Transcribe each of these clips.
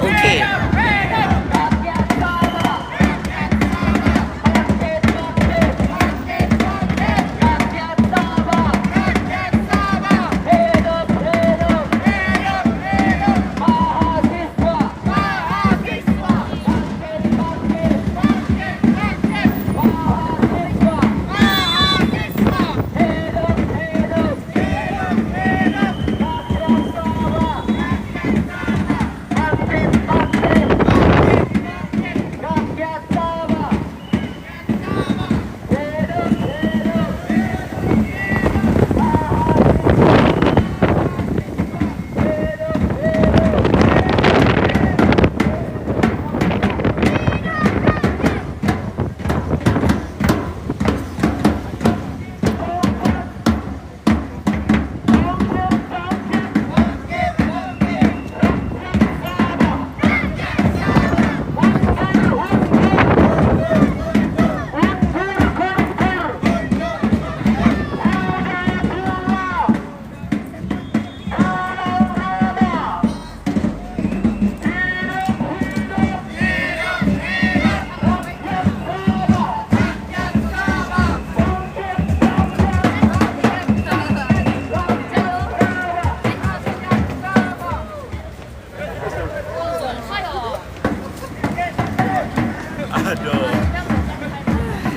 Okey. Aduh.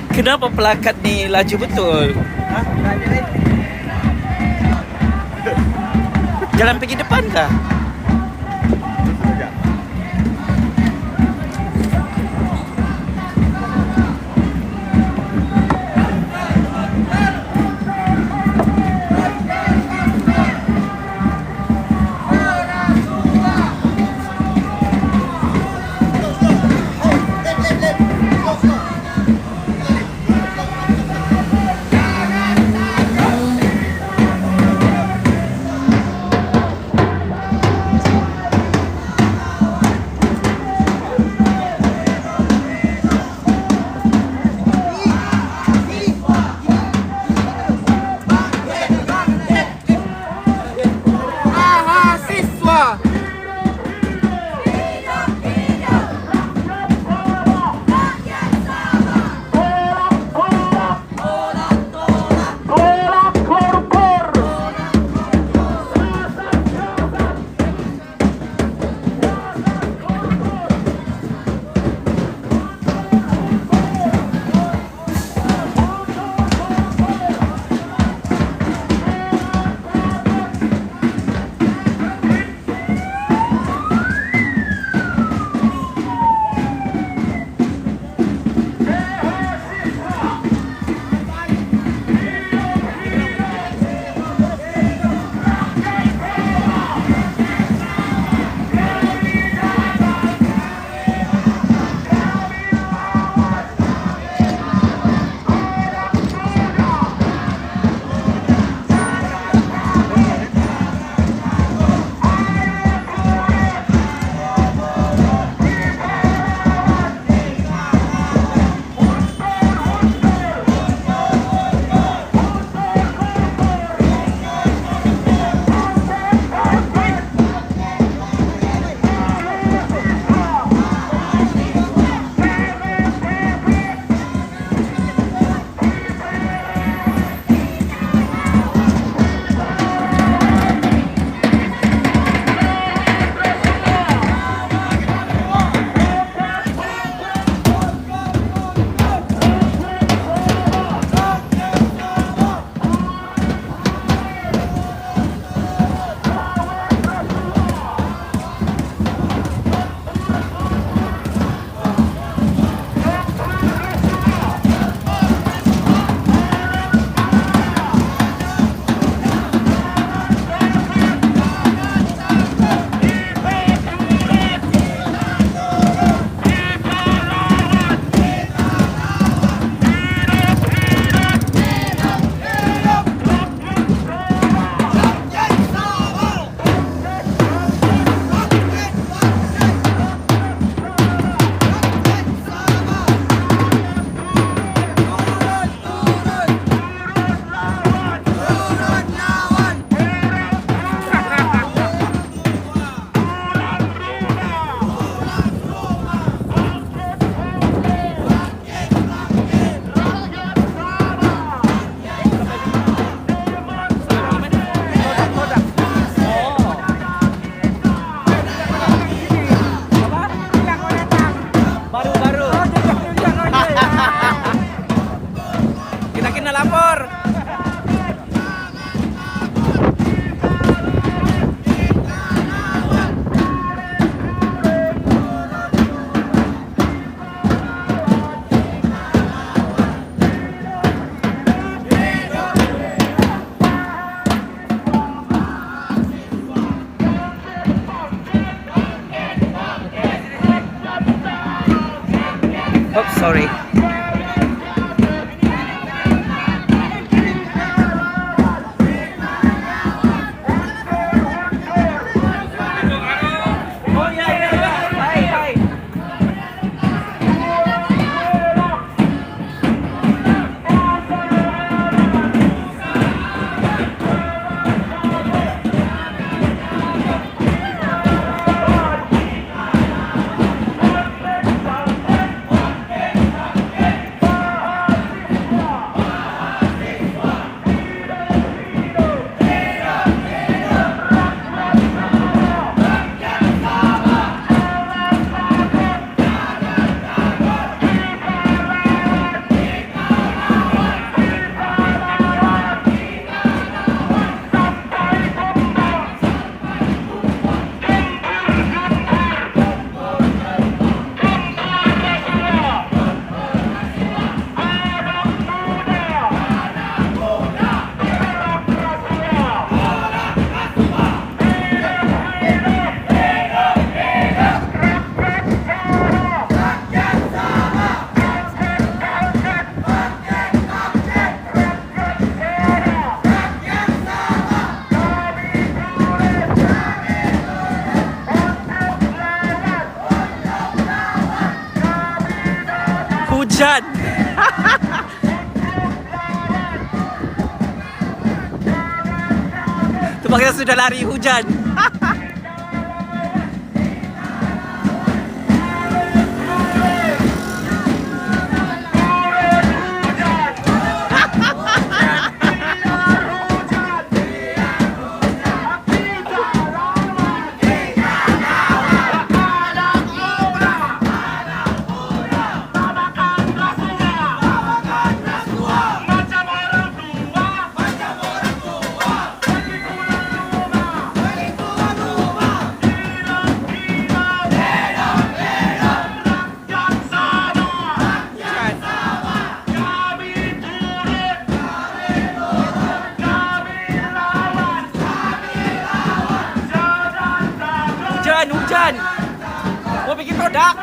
Kenapa pelakat ni laju betul? Jalan pergi depan kah? Sorry. Oh ya ya ya. Hai hai. Hujan. Tumpah kita sudah lari hujan. Hujan. Mau bikin produk.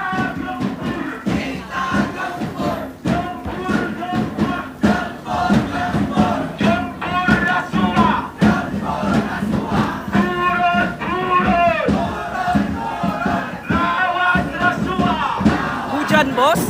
Hujan, bos.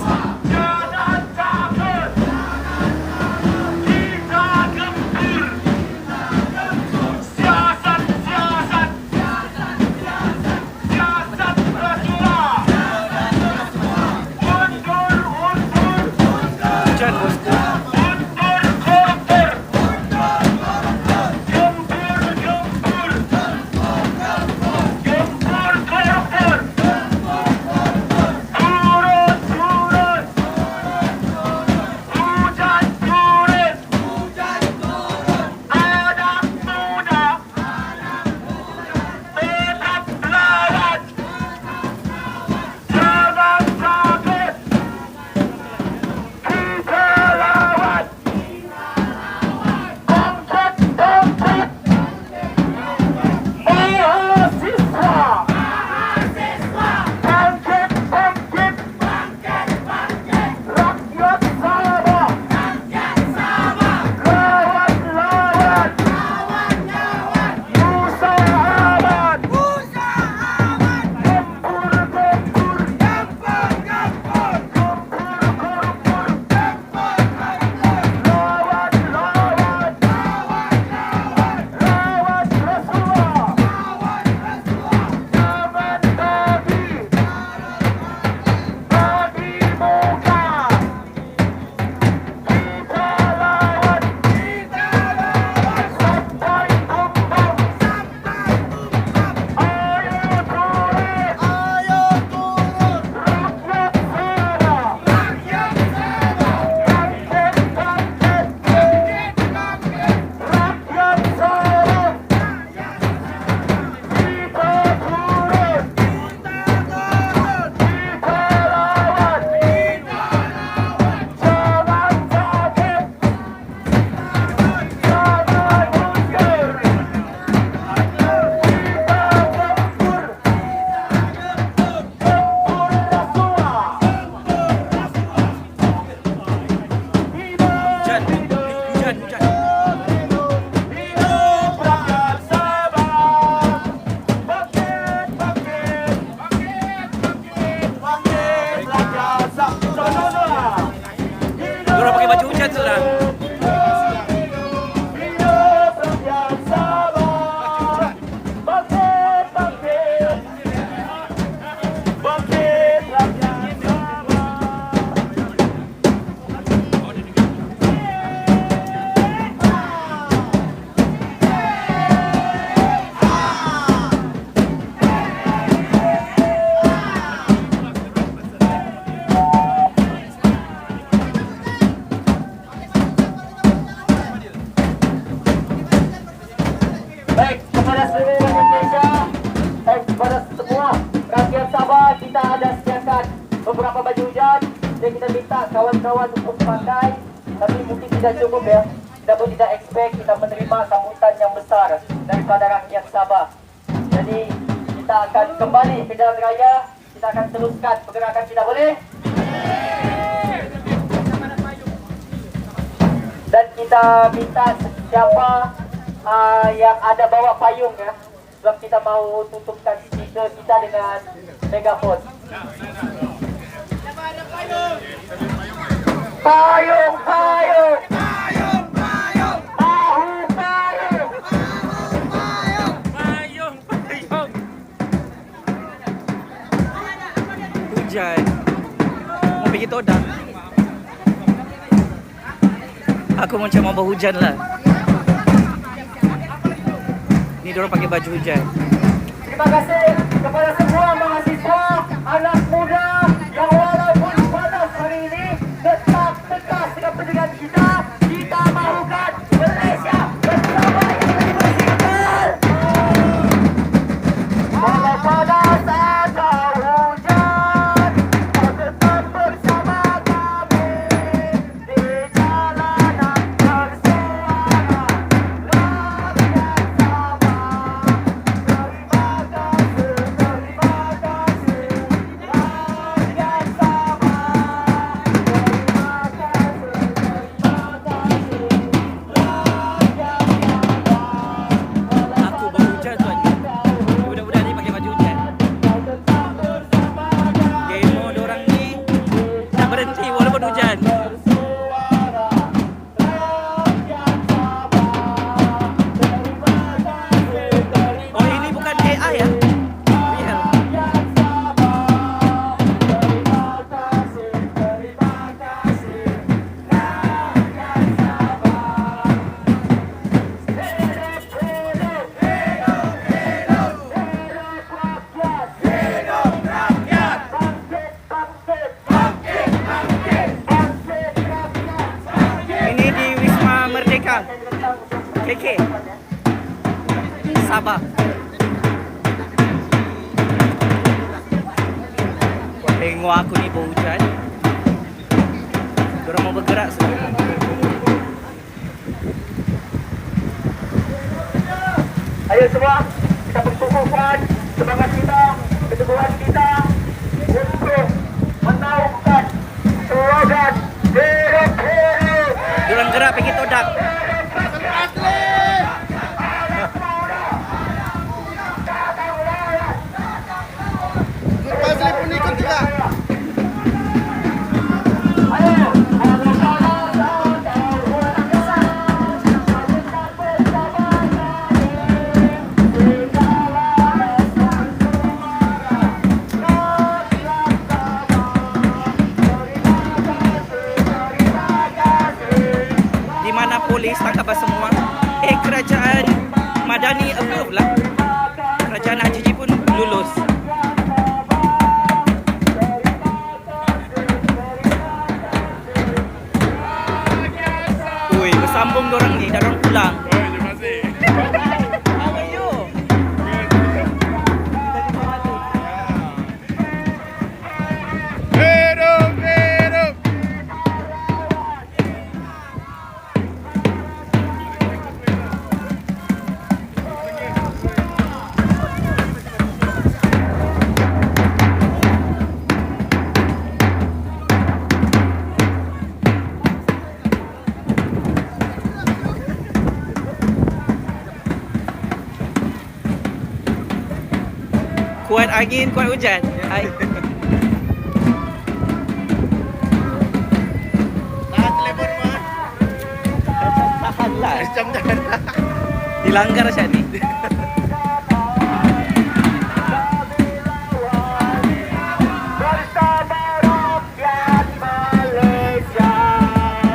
sudah sediakan beberapa baju hujan dan kita minta kawan-kawan untuk pakai, tapi mungkin tidak cukup ya. Kita pun tidak expect kita menerima sambutan yang besar daripada rakyat Sabah. Jadi kita akan kembali ke jalan raya, kita akan teruskan pergerakan kita, boleh? Dan kita minta siapa yang ada bawa payung ya, sebab kita mau tutupkan speaker kita dengan megafon. Payung, payung, Payung, payung, tahu payung. payung, payung. Hujan. Mau pergi todak. Aku macam mau berhujan lah. Ni diorang pakai baju hujan. Terima kasih kepada semua mahasiswa, anak muda yang walaupun panas hari ini tetap tegas dengan pendidikan kita. Kita mahukan Malaysia bersama yang lebih bersih. Walau panas atau hujan, kau tetap bersama kami di jalanan bersuara. Rakyat Sabah, terima kasih, terima kasih. Rakyat Sabah, terima kasih, terima kasih. Rakyat Sabah, Aku berhujan tuan. Budak-budak ni pakai baju hujan. kau tetap bersama kami. Demo diorang ni tak berhenti walaupun hujan. Bersuara, rakyat Sabah, terima kasih, terima Oh ini bukan AI ya? Real. rakyat Sabah, terima kasih, terima kasih, rakyat Sabah. Hidup, hidup, hidup, hidup, hidup rakyat, hidup rakyat, bangkit, bangkit, bangkit, bangkit, bangkit rakyat. Ini di Wisma Merdeka. KK. Sabah. Wah, tengok aku ni berhujan. Diorang mau bergerak semua. Ayo semua, kita berkumpulkan semangat kita, keteguhan kita untuk menaungkan slogan hidup hidup. Diorang gerak pergi todak. Fazli pun ikut juga. Ayo, Di mana polis tangkap semua. Kerajaan Madani approve lah. Kerajaan HJJ pun lulus. Ui, bersambung dorang ni, dah dorang pulang. How are you? Hidup, hidup. Kuat angin, kuat hujan. Hai. Tahan telefon mah. Tahanlah. Macam jangan. Dilanggar Syah ni. bersama rakyat Malaysia.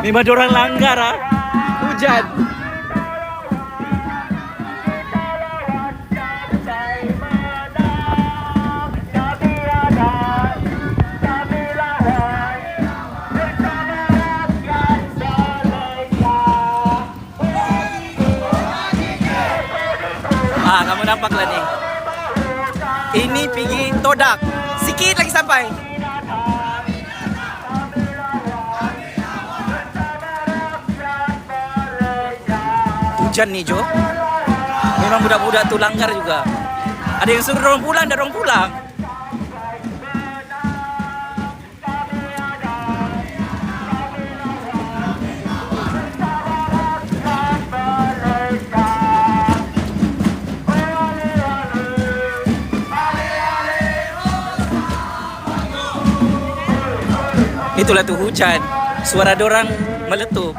Memang diorang langgar ah. Hujan. Ah, kamu nampaklah ni. Ini pergi todak. Sikit Dikit lagi sampai. Hujan nih Jo. Memang budak-budak tuh langgar juga. Ada yang suruh dorong pulang, dorong pulang. Itulah tuh hujan. Suara dorang meletup.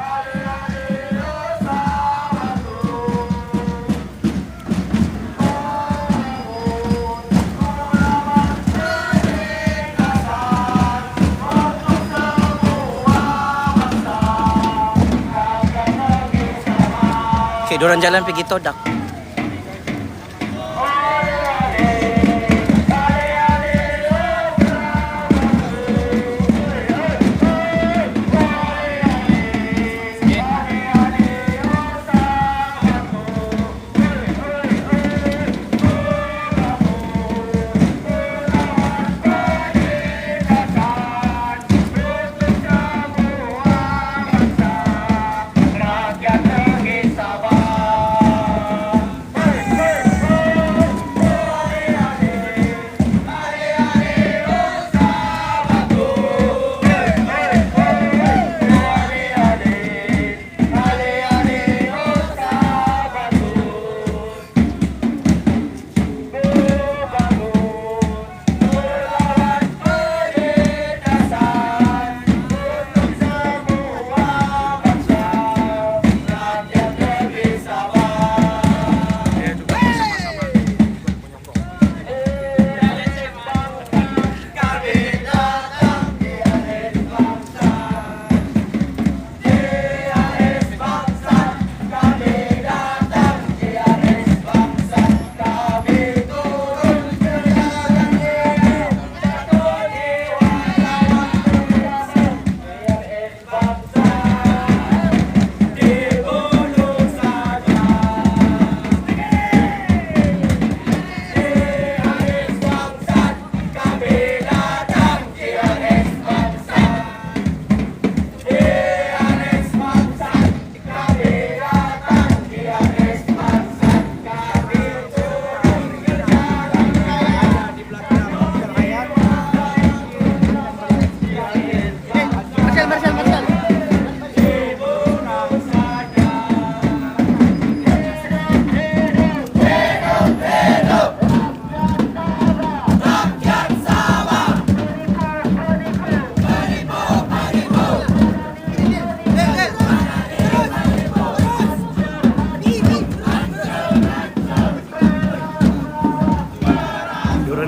Okay, dorang jalan pergi Todak.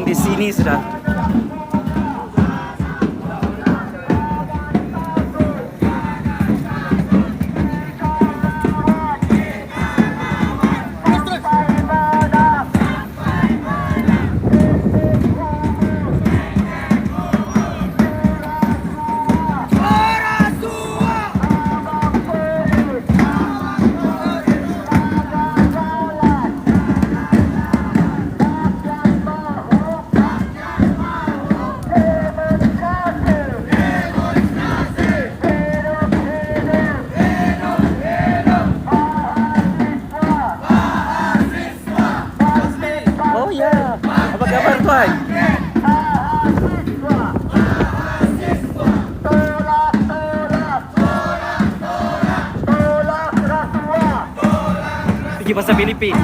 Di sini sudah. Apa kabar tuan? Pergi pasal Filipin.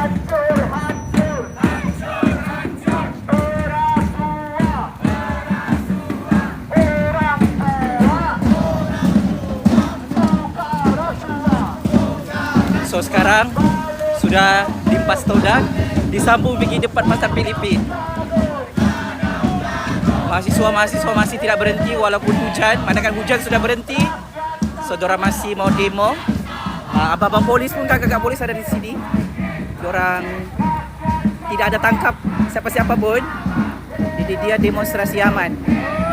So sekarang sudah di Pas Todak, disambung pergi depan pasar Filipin. Mahasiswa-mahasiswa masih tidak berhenti walaupun hujan. Manakan hujan sudah berhenti, saudara masih mau demo. Abang-abang polis pun, kakak-kakak polis ada di sini. Diorang tidak ada tangkap siapa-siapa pun. Jadi dia demonstrasi aman.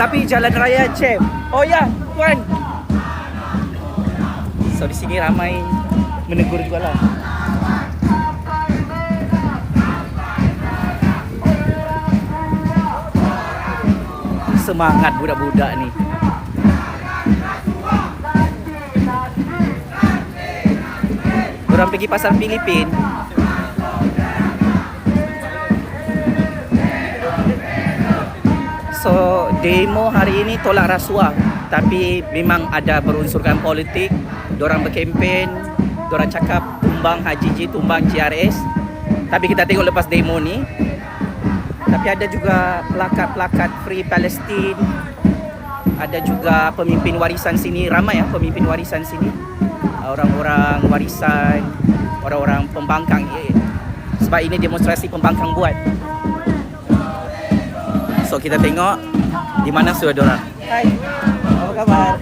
Tapi jalan raya jam. Oh ya, tuan. So di sini ramai menegur juga lah. semangat budak-budak ni. Orang pergi pasar Filipin. So, demo hari ini tolak rasuah, tapi memang ada berunsurkan politik. Diorang berkempen, diorang cakap tumbang HJJ, tumbang CRS. Tapi kita tengok lepas demo ni, tapi ada juga plakat-plakat Free Palestine. Ada juga pemimpin warisan sini, ramai ya pemimpin warisan sini. Orang-orang warisan, orang-orang pembangkang. Sebab ini demonstrasi pembangkang buat. So kita tengok di mana sudah diorang. Hai, apa kabar?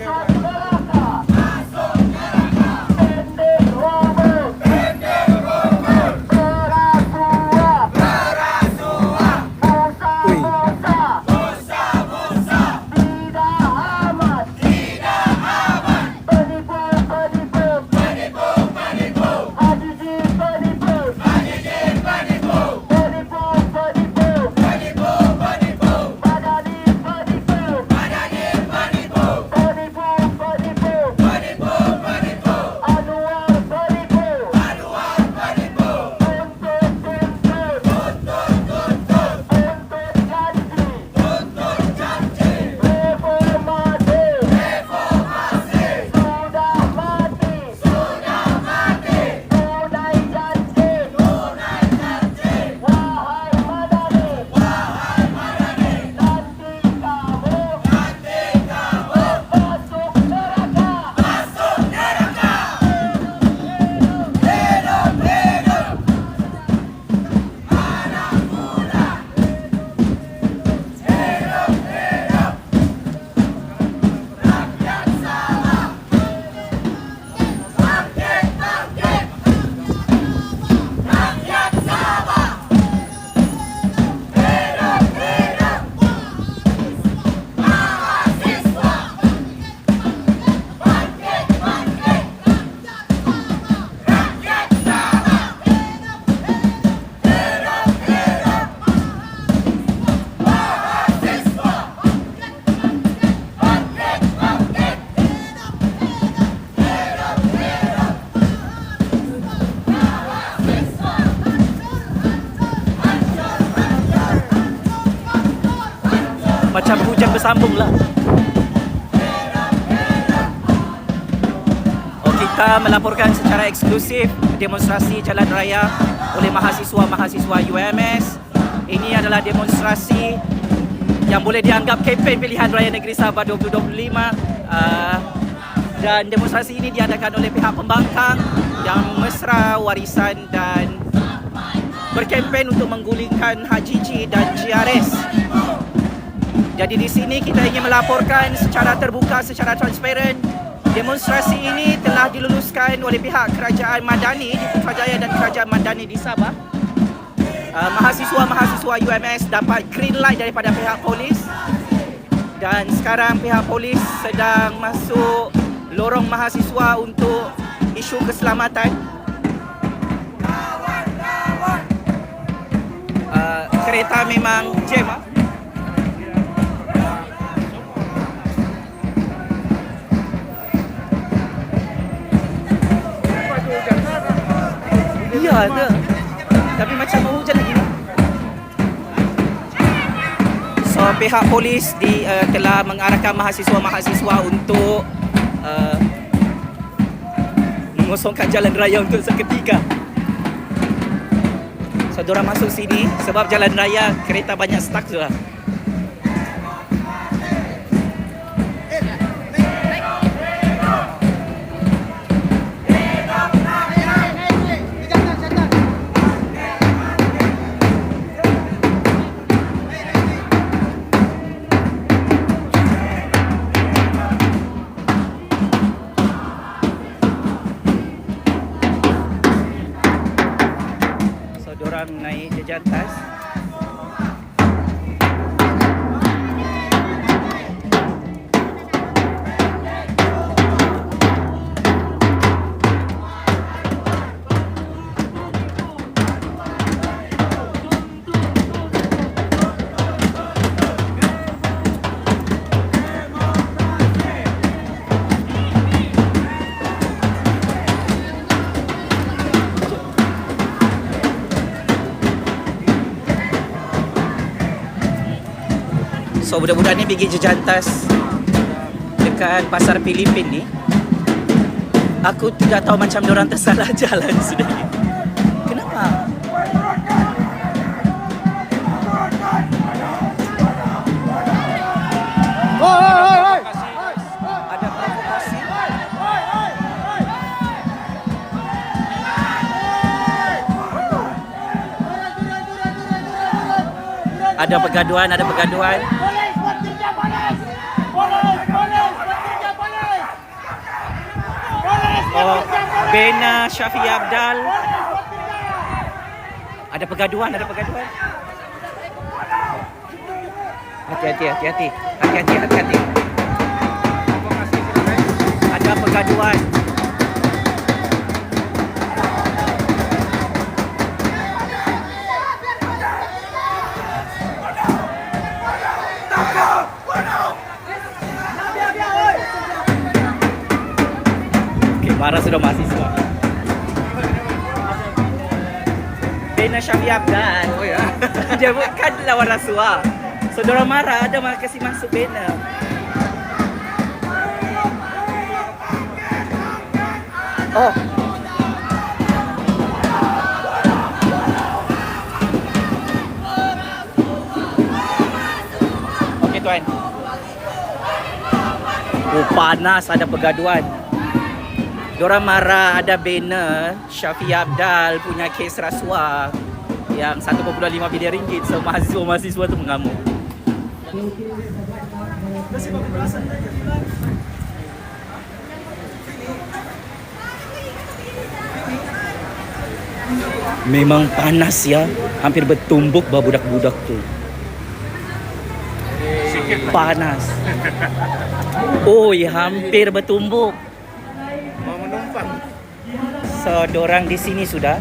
Macam hujan bersambung lah. Kita melaporkan secara eksklusif demonstrasi jalan raya oleh mahasiswa-mahasiswa UMS. Ini adalah demonstrasi yang boleh dianggap kempen pilihan raya negeri Sabah 2025. Dan demonstrasi ini diadakan oleh pihak pembangkang yang mesra warisan dan berkempen untuk menggulingkan HJJ dan GRS. Jadi di sini kita ingin melaporkan secara terbuka, secara transparan, demonstrasi ini telah diluluskan oleh pihak Kerajaan Madani di Putrajaya dan Kerajaan Madani di Sabah. Mahasiswa-mahasiswa UMS dapat green light daripada pihak polis. Dan sekarang pihak polis sedang masuk lorong mahasiswa untuk isu keselamatan. Kereta memang jam. Ya tu. Tapi macam mau hujan lagi. So pihak polis telah mengarahkan mahasiswa-mahasiswa untuk mengosongkan jalan raya untuk seketika. So diorang masuk sini sebab jalan raya kereta banyak stuck sudah. Diorang naik ke jantas. So budak-budak ni pergi jejantas dekat pasar Filipin ni. Aku tidak tahu macam diorang tersalah jalan sudah. Kenapa? Ada provokasi. Ada pergaduhan, ada pergaduhan. Oh, Bena Syafiq Abdal. Ada pergaduhan, ada pergaduhan. Hati-hati, hati-hati. Hati-hati, hati-hati. Ada pergaduhan. Marah sudah mahasiswa. Bena Syafiq Abdal. Oh ya. Dia bukan lawan rasuah. Saudara marah, ada malah kasih masuk Bena. Oh. Okey tuan. Oh, panas, ada pergaduhan. Diorang marah ada banner Syafiq Abdal punya kes rasuah yang 1.5 bilion ringgit. So mahasiswa tu mengamuk. Memang panas ya, hampir bertumbuk bah budak-budak tu. Panas. Oh, ya, hampir bertumbuk. Mau menumpang. So, dorang di sini sudah.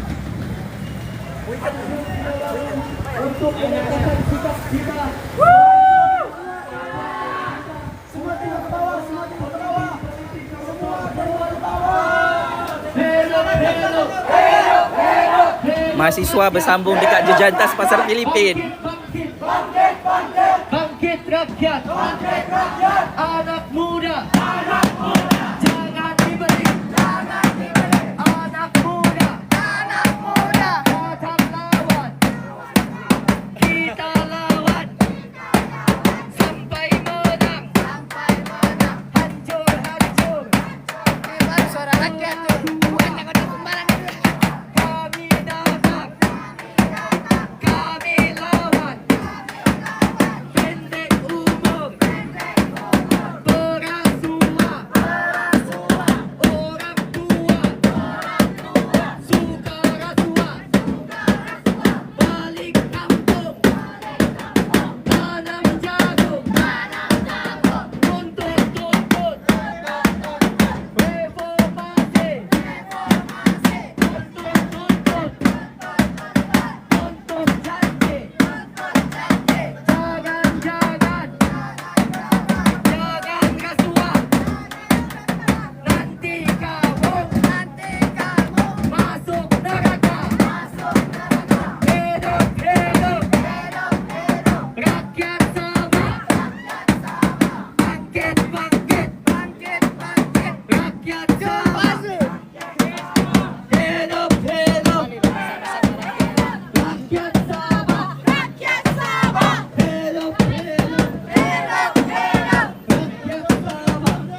Mahasiswa bersambung dekat jejantas pasar Filipin. Bangkit rakyat, anak muda, jangan diberi, anak muda, datang lawan, kita lawan, sampai menang, hancur, suara rakyat tu, bukan takut kumbalan. Kami datang, kami lawan, pendek umur, berasuah, orang tua, suka rasuah, balik kampung, tanam jagung, tuntut, reformasi, tuntut janji, jangan rasuah, nanti kamu masuk neraka, hidup rakyat Sabah, bangkit rakyat Sabah, hidup rakyat Sabah, hidup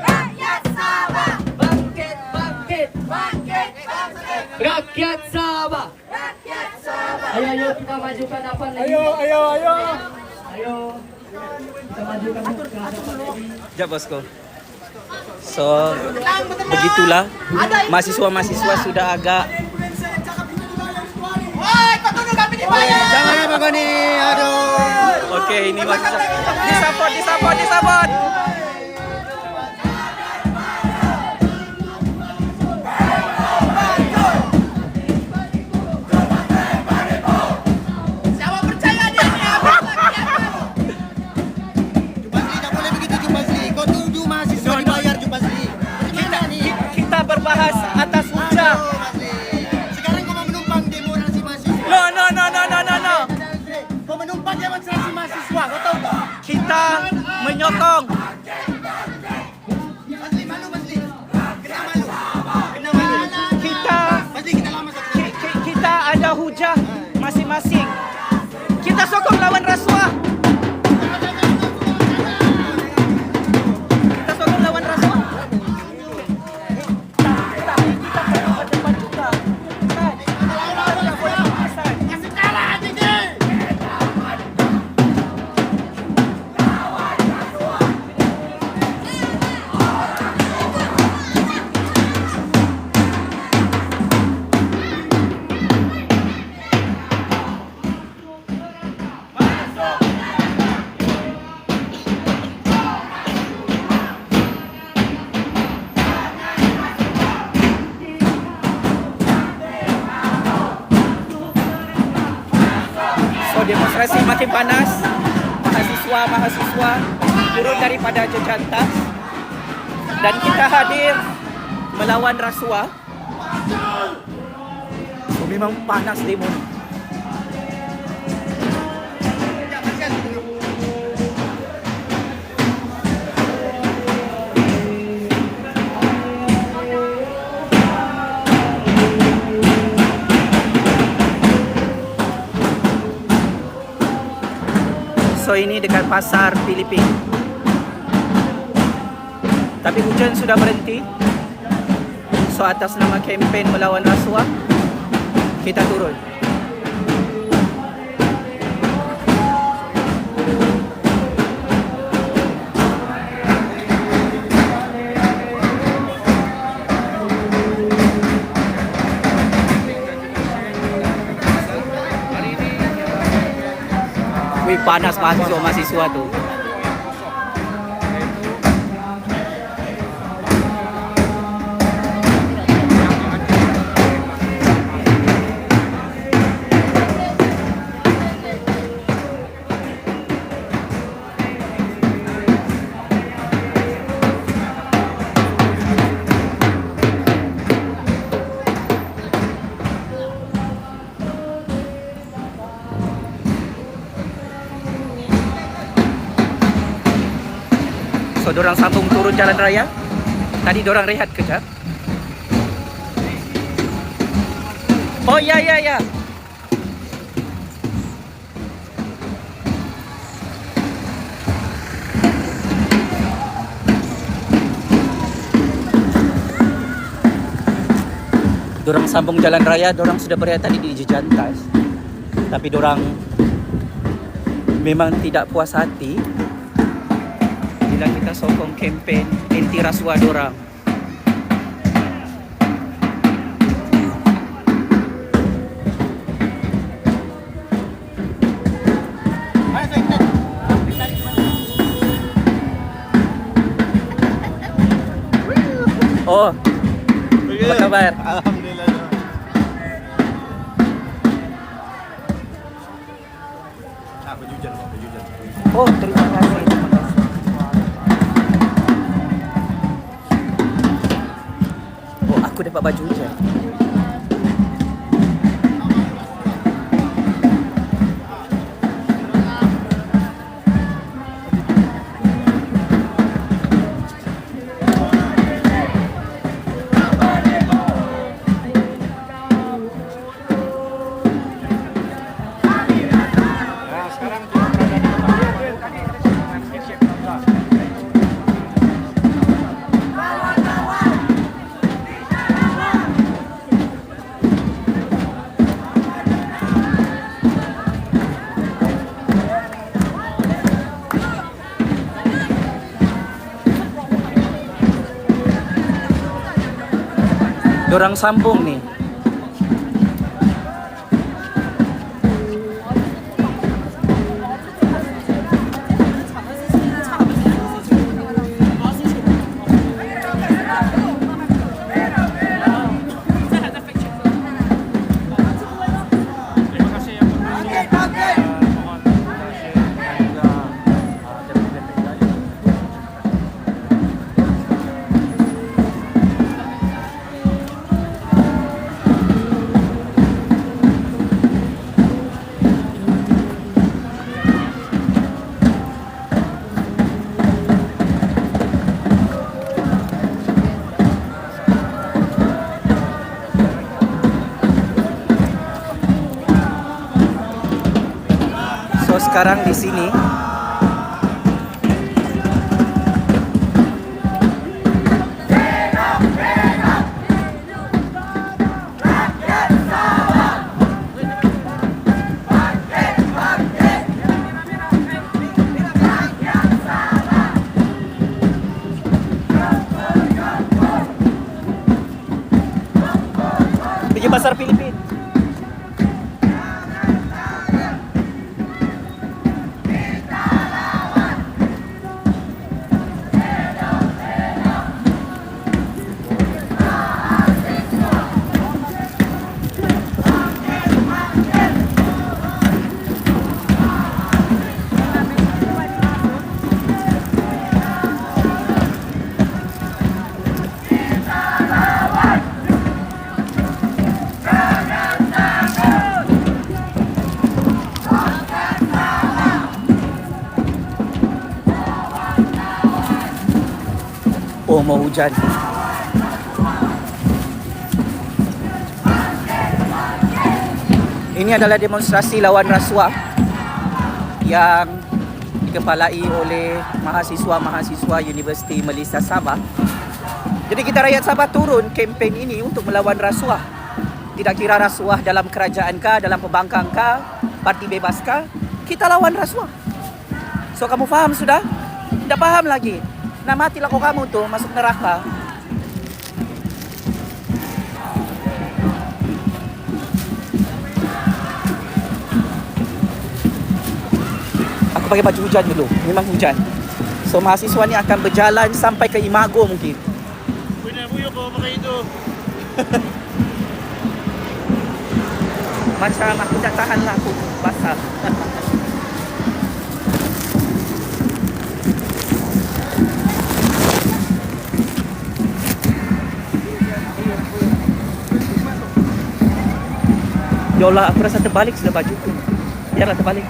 rakyat Sabah, bangkit rakyat Sabah. Ayo kita majukan apa lagi? Ayo kita majukan ke hadapan lagi. Sekejap bosku. So, begitulah. Mahasiswa-mahasiswa sudah agak. Jangan apa kau ni? Aduh. Okey, ini mahasiswa. Disapot. Jubasli tak boleh begitu Jubasli. Kau tuju mahasiswa dibayar Jubasli. Gimana ni? Kita berbahas atas hujah. Jubasli. Sekarang kau mau menumpang demonstrasi mahasiswa. No. Kau menumpang demonstrasi mahasiswa. Kau tahu tak? Kita Basli, malu Basli. Kena malu. Kena malu. Kita Basli, kita lama satu. kita ada hujah masing-masing. Kita sokong lawan rasuah. Kita sokong lawan rasuah. Tapi kita perlu berdepan juga. Kan? Kita tidak boleh berpisah. Kasih kalah anjing ni. So demonstrasi makin panas. Mahasiswa turun daripada jejantas dan kita hadir melawan rasuah. So, memang panas demo ni. So ini dekat pasar Filipin. Tapi hujan sudah berhenti. So atas nama kempen melawan rasuah, kita turun. Wih, panas mahasiswa tu. So dorang sambung turun jalan raya. Tadi dorang rehat kejap. Oh ya. Dorang sambung jalan raya. Dorang sudah berehat tadi di jejantas. Tapi dorang memang tidak puas hati bila kita sokong kempen anti rasuah dorang. Oh, apa kabar? Alhamdulillah. Berjujan. Oh, terima kasih. Oh, aku dapat baju hujan. Dorang sambung nih. sekarang di sini. Pergi pasar Filipin. Oh, mau hujan. Ini adalah demonstrasi lawan rasuah yang dikepalai oleh mahasiswa-mahasiswa Universiti Malaysia Sabah. Jadi kita rakyat Sabah turun kempen ini untuk melawan rasuah. Tidak kira rasuah dalam kerajaan kah, dalam pembangkang kah, parti bebas kah, kita lawan rasuah. So kamu faham sudah? Tidak faham lagi. Nah matilah kau kamu tuh masuk neraka. Aku pakai baju hujan dulu. Memang hujan. So mahasiswa ni akan berjalan sampai ke Imago mungkin. Punya buyuk kau pakai itu. Macam aku tak tahan lah aku basah. Ya Allah, aku rasa terbalik sudah bajuku. Biarlah terbalik.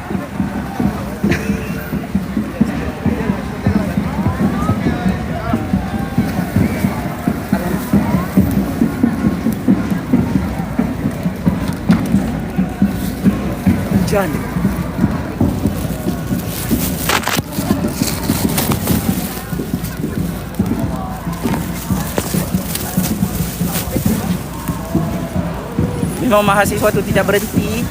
Hujan. Memang mahasiswa tu tidak berhenti.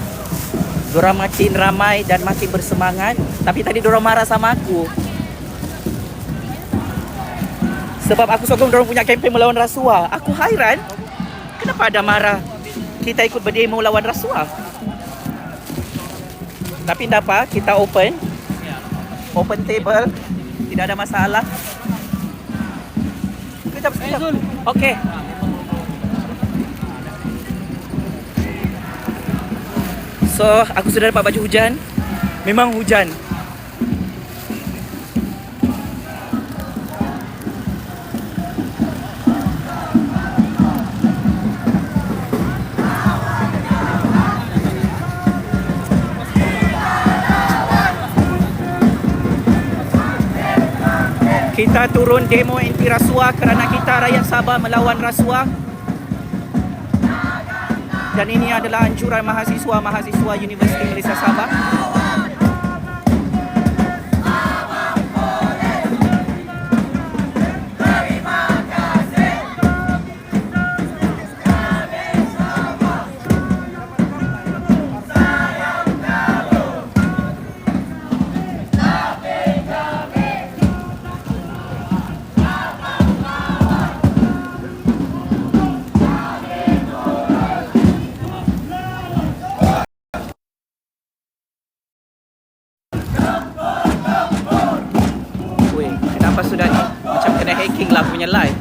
Diorang makin ramai dan makin bersemangat. Tapi tadi diorang marah sama aku. Sebab aku sokong diorang punya kempen melawan rasuah. Aku hairan. Kenapa ada marah kita ikut berdemo lawan rasuah? Tapi tak apa, kita open. Open table. Tidak ada masalah. Kita bersekejap. Okey. So, aku sudah dapat baju hujan. Memang hujan. Kita turun demo anti rasuah kerana kita rakyat Sabah melawan rasuah. Dan ini adalah anjuran mahasiswa-mahasiswa Universiti Malaysia Sabah. Kenapa sudah ni? Macam kena hacking lah punya live.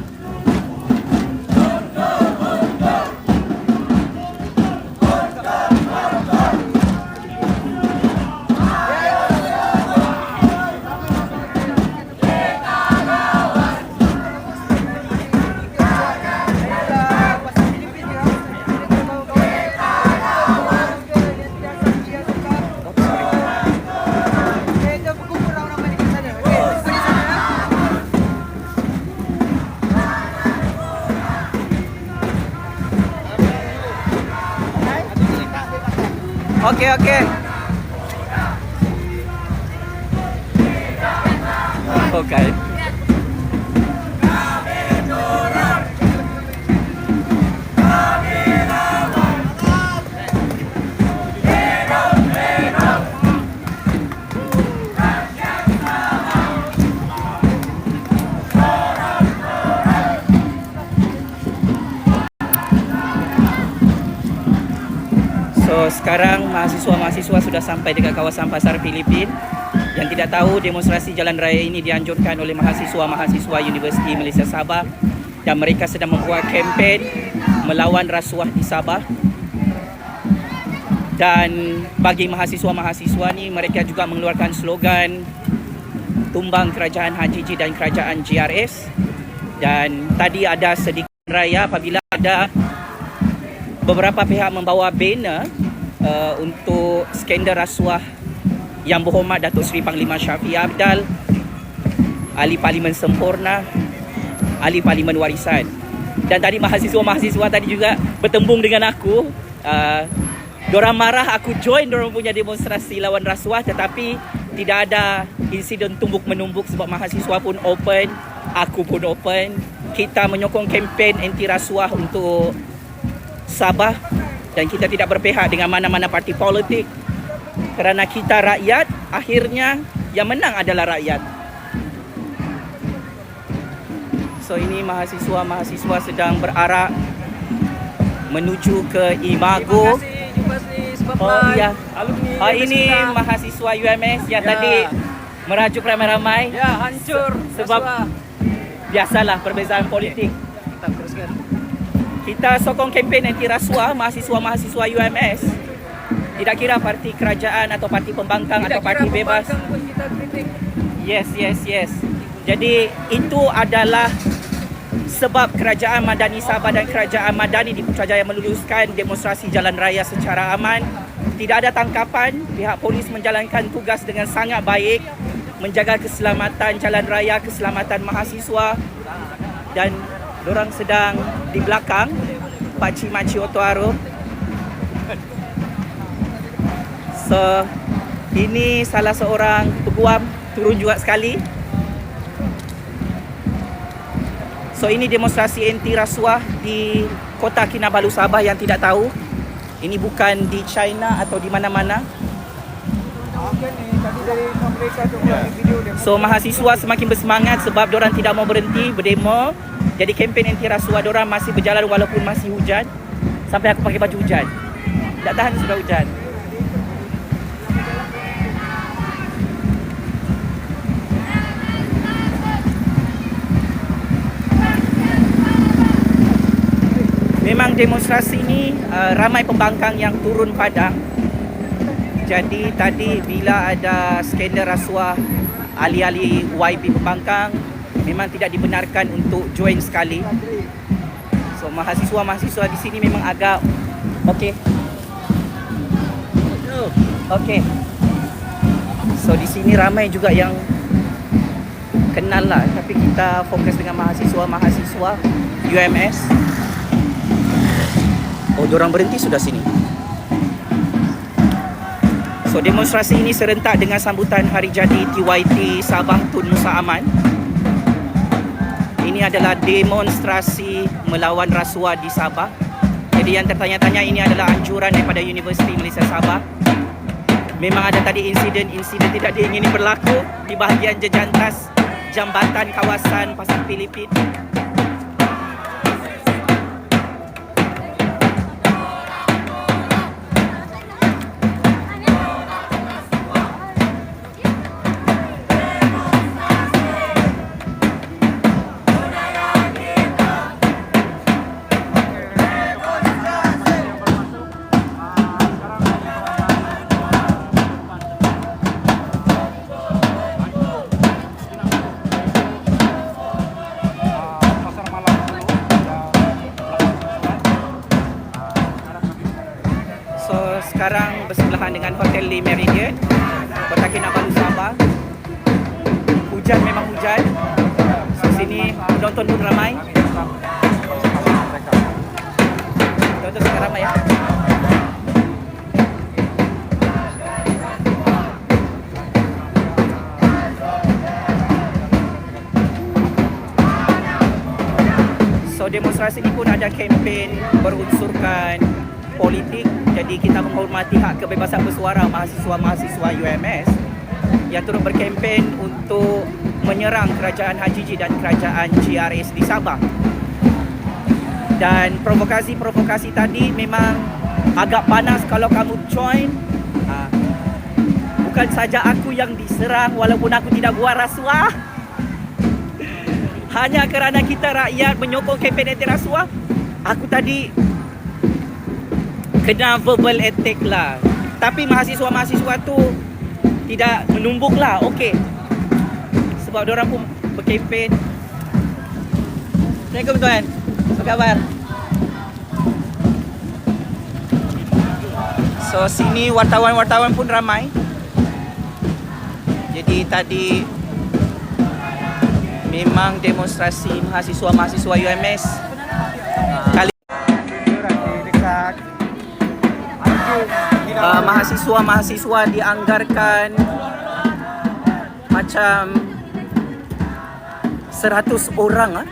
Okey. Okay. So sekarang mahasiswa-mahasiswa sudah sampai dekat kawasan Pasar Filipin. Yang tidak tahu, demonstrasi jalan raya ini dianjurkan oleh mahasiswa-mahasiswa Universiti Malaysia Sabah dan mereka sedang membuat kempen melawan rasuah di Sabah. Dan bagi mahasiswa-mahasiswa ni, mereka juga mengeluarkan slogan tumbang kerajaan HJJ dan kerajaan JRS. Dan tadi ada sedikit raya apabila ada beberapa pihak membawa banner untuk skandal rasuah Yang Berhormat Datuk Seri Panglima Shafie Apdal, Ahli Parlimen Sempurna, Ahli Parlimen Warisan. Dan tadi mahasiswa-mahasiswa tadi juga bertembung dengan aku. Diorang marah aku join diorang punya demonstrasi lawan rasuah, tetapi tidak ada insiden tumbuk-menumbuk sebab mahasiswa pun open, aku pun open. Kita menyokong kempen anti rasuah untuk Sabah dan kita tidak berpihak dengan mana-mana parti politik. Kerana kita rakyat, akhirnya yang menang adalah rakyat. So ini mahasiswa-mahasiswa sedang berarak menuju ke Imago. Oh ya, ini mahasiswa UMS yang tadi merajuk ramai-ramai. Ya, hancur sebab biasalah perbezaan politik. Kita teruskan. Kita sokong kempen anti rasuah mahasiswa-mahasiswa UMS. Tidak kira parti kerajaan atau parti pembangkang atau parti bebas. Pun kita kritik. Yes. Jadi itu adalah sebab Kerajaan Madani Sabah dan Kerajaan Madani di Putrajaya meluluskan demonstrasi jalan raya secara aman. Tidak ada tangkapan, pihak polis menjalankan tugas dengan sangat baik, menjaga keselamatan jalan raya, keselamatan mahasiswa, dan diorang sedang di belakang pakcik-makcik Otoaro. So ini salah seorang peguam turun juga sekali. So ini demonstrasi anti rasuah di Kota Kinabalu Sabah yang tidak tahu. Ini bukan di China atau di mana-mana. So mahasiswa semakin bersemangat sebab diorang tidak mau berhenti berdemo. Jadi kempen anti rasuah diorang masih berjalan walaupun masih hujan. Sampai aku pakai baju hujan. Tak tahan sudah hujan. Memang demonstrasi ini ramai pembangkang yang turun padang. Jadi tadi bila ada skandal rasuah ahli-ahli YB pembangkang memang tidak dibenarkan untuk join sekali. So mahasiswa-mahasiswa di sini memang agak okey. So di sini ramai juga yang kenal lah, tapi kita fokus dengan mahasiswa-mahasiswa UMS. Oh, diorang berhenti sudah sini. So demonstrasi ini serentak dengan sambutan hari jadi TYT Sabah Tun Musa Aman. Ini adalah demonstrasi melawan rasuah di Sabah. Jadi yang tertanya-tanya, ini adalah anjuran daripada Universiti Malaysia Sabah. Memang ada tadi insiden tidak diingini berlaku di bahagian jejantas jambatan kawasan Pasar Filipin. Sekarang bersebelahan dengan Hotel Le Meridian, Kota Kinabalu Sabah. Hujan, memang hujan. So, sini penonton pun ramai. Penonton sangat ramai ya. So demonstrasi ini pun ada kempen berunsurkan politik. Jadi kita menghormati hak kebebasan bersuara mahasiswa-mahasiswa UMS yang turut berkempen untuk menyerang kerajaan HJJ dan kerajaan GRS di Sabah. Dan provokasi-provokasi tadi memang agak panas kalau kamu join. Bukan saja aku yang diserang walaupun aku tidak buat rasuah. Hanya kerana kita rakyat menyokong kempen anti rasuah, aku tadi kena verbal attack lah. Tapi mahasiswa-mahasiswa tu tidak menumbuk lah, okey. Sebab diorang pun berkempen. Assalamualaikum tuan. Apa khabar? So sini wartawan-wartawan pun ramai. Jadi tadi memang demonstrasi mahasiswa-mahasiswa UMS kali mahasiswa-mahasiswa dianggarkan macam 100 orang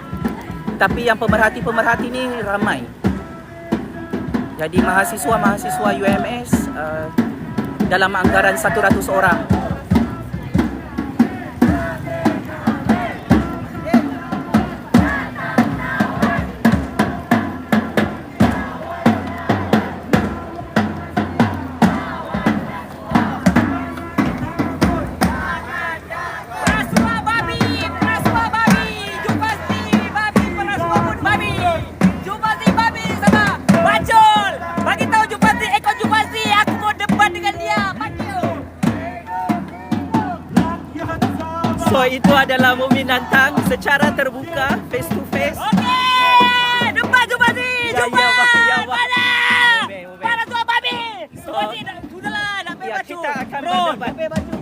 tapi yang pemerhati-pemerhati ni ramai. Jadi mahasiswa-mahasiswa UMS dalam anggaran 100 orang. So itu adalah Mukmin nantang secara terbuka, face to face. Okey, depan Jupati, Ya, mana? Mana tuan babi? Jupati, sudahlah nak Ya, baju. kita akan Bro, berdebat. baju.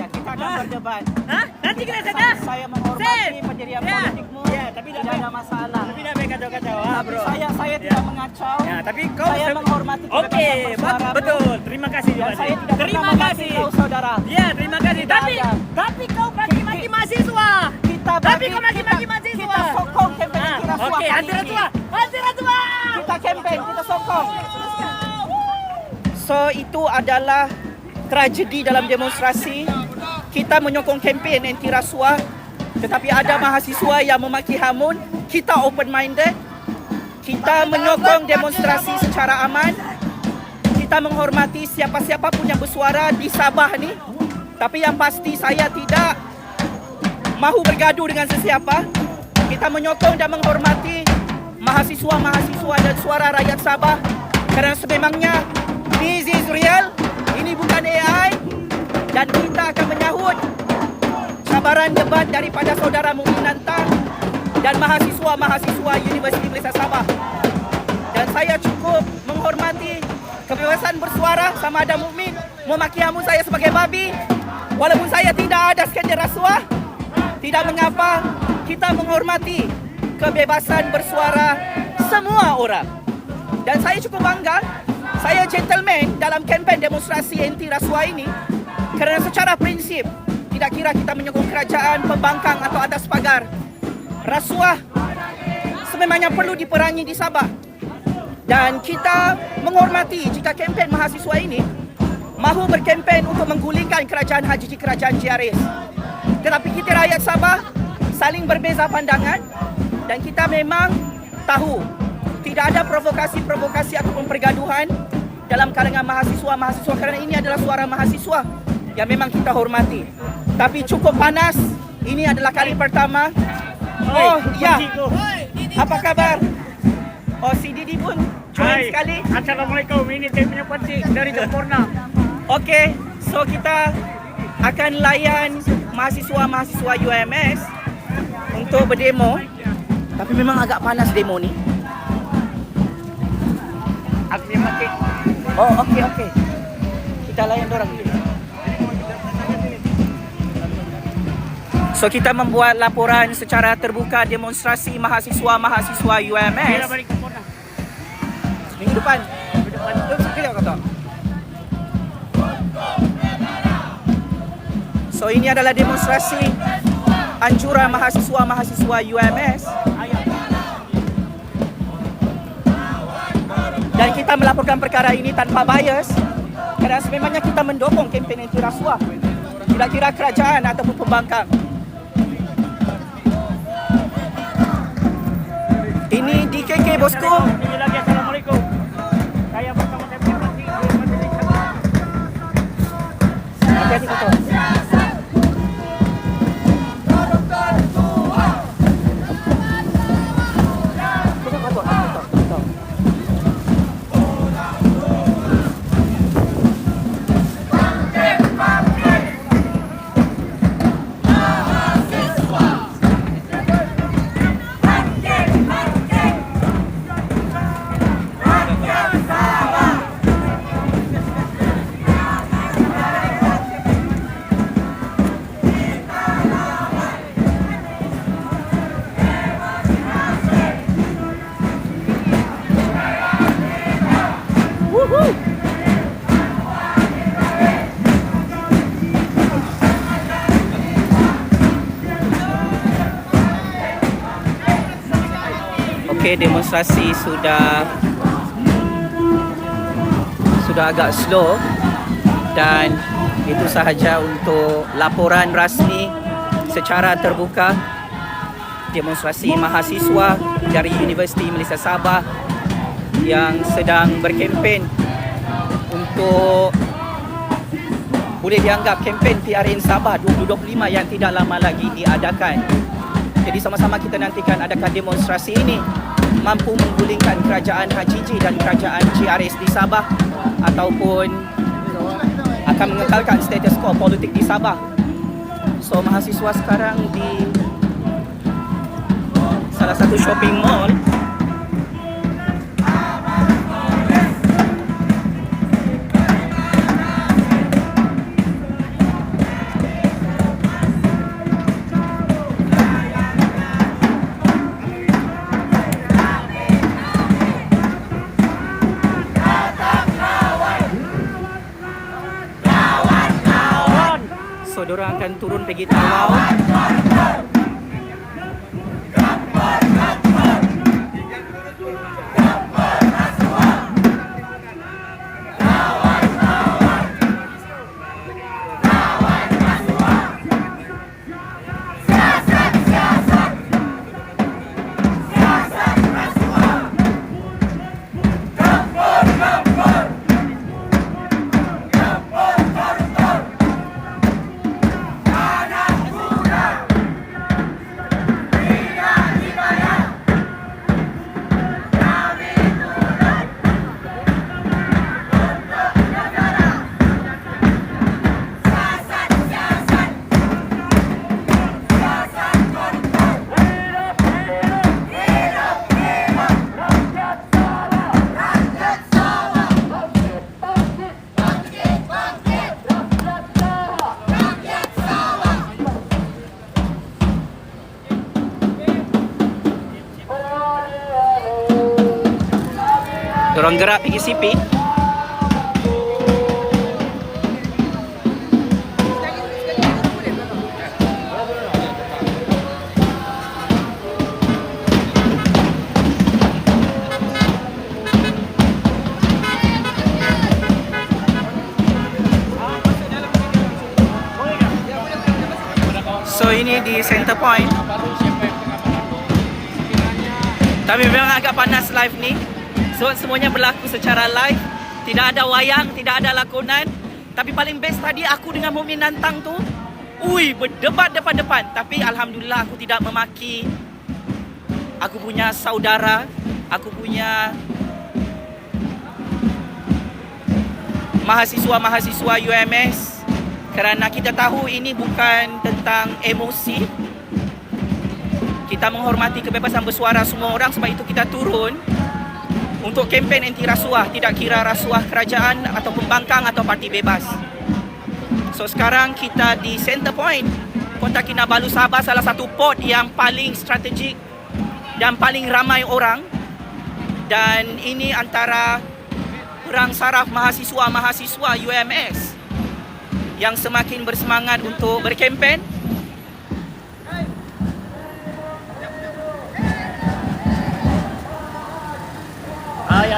Ya, kita akan berdebat. Hah? Nanti kita sana. Saya menghormati pendirian Ya. politikmu. Ya, tapi tidak ada masalah. Tapi dah main kacau-kacau, Tapi bro. saya tidak mengacau. Ya, tapi kau Saya menghormati kebebasan Okey, bersuara. betul. Terima kasih Dan Jupati. saya tidak Terima pernah kasih. memaki kau, saudara. Ya, terima kasih. Tidak Tapi ada. kau maki-maki mahasiswa. Tapi kau maki-maki mahasiswa. Kita sokong kempen anti rasuah. Okey, kali anti ini. rasuah. Anti rasuah. Kita kempen, kita sokong. So itu adalah tragedi dalam demonstrasi. Kita menyokong kempen anti rasuah, tetapi ada mahasiswa yang memaki hamun. Kita open minded. Kita menyokong demonstrasi secara aman. Kita menghormati siapa-siapa pun yang bersuara di Sabah ni. Tapi yang pasti saya tidak mahu bergaduh dengan sesiapa. Kita menyokong dan menghormati mahasiswa-mahasiswa dan suara rakyat Sabah kerana sememangnya this is real, ini bukan AI, dan kita akan menyahut cabaran debat daripada saudara Mukmin Nantang dan mahasiswa-mahasiswa Universiti Malaysia Sabah. Dan saya cukup menghormati kebebasan bersuara. Sama ada Mukmin memaki hamun saya sebagai babi, walaupun saya tidak ada skandal rasuah, tidak mengapa. Kita menghormati kebebasan bersuara semua orang. Dan saya cukup bangga, saya gentleman dalam kempen demonstrasi anti rasuah ini kerana secara prinsip tidak kira kita menyokong kerajaan, pembangkang atau atas pagar, rasuah sememangnya perlu diperangi di Sabah. Dan kita menghormati jika kempen mahasiswa ini mahu berkempen untuk menggulingkan kerajaan HJJ, kerajaan GRS. Tetapi kita rakyat Sabah saling berbeza pandangan dan kita memang tahu tidak ada provokasi-provokasi ataupun pergaduhan dalam kalangan mahasiswa-mahasiswa kerana ini adalah suara mahasiswa yang memang kita hormati. Tapi cukup panas. Ini adalah kali pertama. Oh, ya. Apa kabar? Oh, si Didi pun join sekali. Assalamualaikum. Ini saya punya pancik dari Jepurna. Okey, so kita akan layan mahasiswa-mahasiswa UMS untuk berdemo. Tapi memang agak panas demo ni. Aku yang pancik. Oh, okey. Kita layan dorang dulu. So kita membuat laporan secara terbuka demonstrasi mahasiswa-mahasiswa UMS. Balik Jepurna. Minggu depan. Sekejap kata. So ini adalah demonstrasi anjuran mahasiswa-mahasiswa UMS Dan kita melaporkan perkara ini tanpa bias kerana sememangnya kita mendukung kempen anti rasuah, tidak kira kerajaan ataupun pembangkang. Ini DKK bosku. Assalamualaikum. Saya bersama Deputi Hati-hati betul. Okey, demonstrasi sudah agak slow dan itu sahaja untuk laporan rasmi secara terbuka demonstrasi mahasiswa dari Universiti Malaysia Sabah yang sedang berkempen untuk boleh dianggap kempen PRN Sabah 2025 yang tidak lama lagi diadakan. Jadi sama-sama kita nantikan adakah demonstrasi ini mampu menggulingkan kerajaan HJJ dan kerajaan GRS di Sabah ataupun akan mengekalkan status quo politik di Sabah. So mahasiswa sekarang di salah satu shopping mall. So, diorang akan turun pergi Tawau. Diorang gerak pergi CP. So ini di center point. Tapi memang agak panas live ni. So semuanya berlaku secara live. Tidak ada wayang, tidak ada lakonan. Tapi paling best tadi aku dengan Mumin Nantang tu, ui, berdebat depan-depan. Tapi alhamdulillah aku tidak memaki aku punya saudara, aku punya mahasiswa-mahasiswa UMS. Kerana kita tahu ini bukan tentang emosi. Kita menghormati kebebasan bersuara semua orang, sebab itu kita turun untuk kempen anti rasuah, tidak kira rasuah kerajaan atau pembangkang atau parti bebas. So sekarang kita di center point Kota Kinabalu Sabah, salah satu port yang paling strategik dan paling ramai orang. Dan ini antara perang saraf mahasiswa-mahasiswa UMS yang semakin bersemangat untuk berkempen.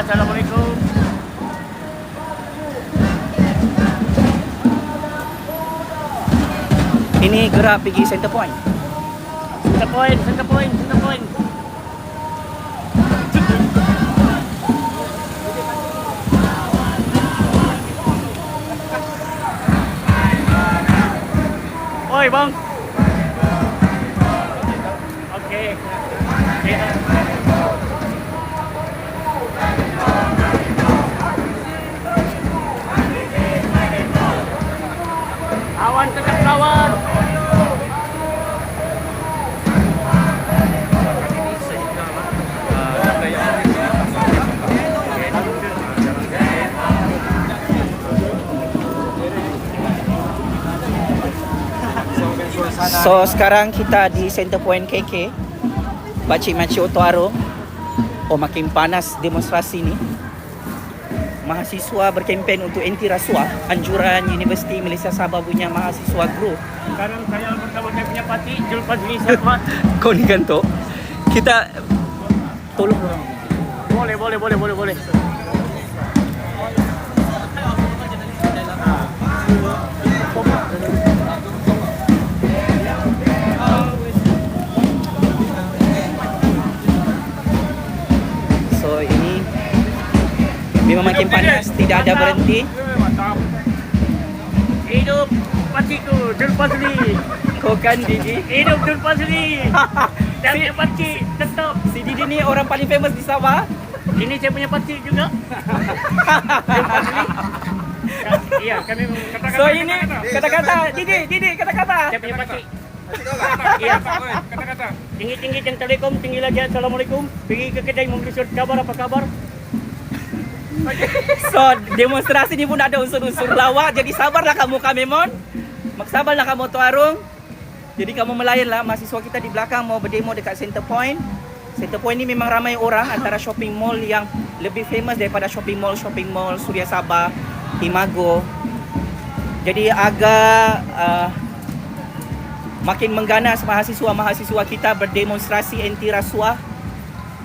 Assalamualaikum. ini gerak pergi center point. Center point, center point, center point. Oi bang. Okey. Awan tetap lawan. So sekarang kita di center point KK, Makcik Oto Arong. Oh, makin panas demonstrasi ni. Mahasiswa berkempen untuk anti rasuah. Anjuran Universiti Malaysia Sabah punya mahasiswa group. Sekarang saya bersama saya punya parti Jul Fazli Sarmat. Kau ni kan tu. Kita tolong orang. Boleh. So ini memang makin panas, tidak ada berhenti. Mantap. Hidup partiku Jul Fazli. Kau kan Didi? Hidup Jul Fazli. Dan punya parti tetap. Si Didi ni orang paling famous di Sabah. Ini saya punya parti juga. Jul Fazli. Iya, kami kata-kata. So ini kata-kata Didi kata-kata. Saya punya parti. Iya. Kata-kata. Tinggi-tinggi yang telekom, tinggi lagi assalamualaikum. Pergi ke kedai membeli surat kabar apa kabar? So demonstrasi ni pun ada unsur-unsur lawak. Jadi sabarlah kamu Kamemon. Sabarlah kamu Oto Arong. Jadi kamu melayanlah mahasiswa kita di belakang mau berdemo dekat center point. Center point ni memang ramai orang, antara shopping mall yang lebih famous daripada shopping mall Suria Sabah, Imago. Jadi agak makin mengganas mahasiswa kita berdemonstrasi anti rasuah.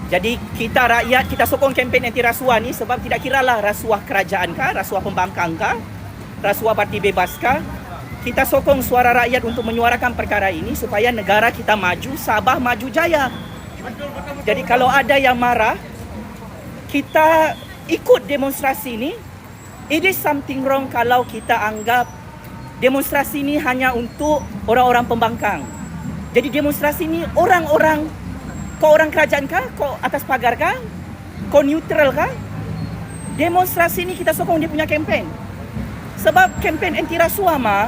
Jadi kita rakyat, kita sokong kempen anti rasuah ni sebab tidak kiralah rasuah kerajaan kah, rasuah pembangkang kah, rasuah parti bebas kah. Kita sokong suara rakyat untuk menyuarakan perkara ini supaya negara kita maju, Sabah maju jaya. Jadi kalau ada yang marah, kita ikut demonstrasi ni. It is something wrong kalau kita anggap demonstrasi ni hanya untuk orang-orang pembangkang. Jadi demonstrasi ni orang-orang, kau orang kerajaan kah? Kau atas pagar kah? Kau neutral kah? Demonstrasi ni kita sokong dia punya kempen. Sebab kempen anti rasuah mah.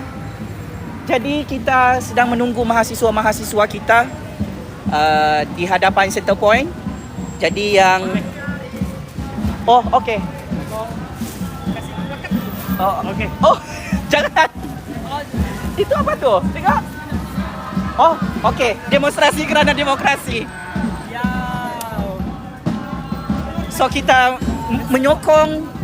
Jadi kita sedang menunggu mahasiswa-mahasiswa kita di hadapan center point. Jadi yang okey. Okey. Jangan. Itu apa tu? Tengok. Okey. Demonstrasi kerana demokrasi. So kita menyokong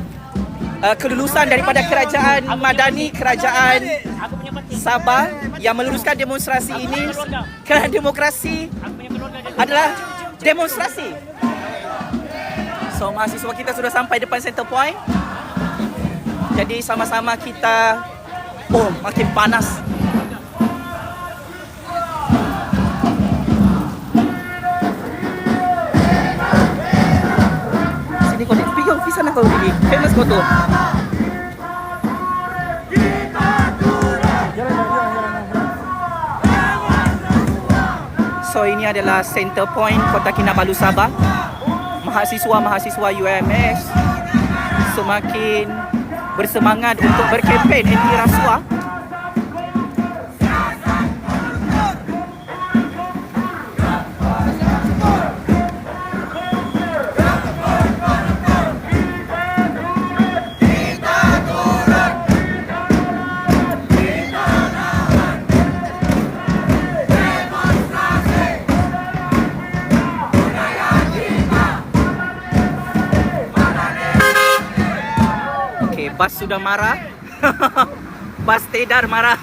kelulusan daripada kerajaan Madani, kerajaan Aku punya parti. Sabah yang meluluskan demonstrasi ini kerana demokrasi Aku punya keluarga dia. adalah demonstrasi. So mahasiswa kita sudah sampai depan center point. Jadi sama-sama kita makin panas. Sini kau pergi sana kau pergi. Famous kau tu. So ini adalah center point Kota Kinabalu Sabah. Mahasiswa-mahasiswa UMS semakin bersemangat untuk berkempen anti rasuah. Bas sudah marah. Bas Tedar marah.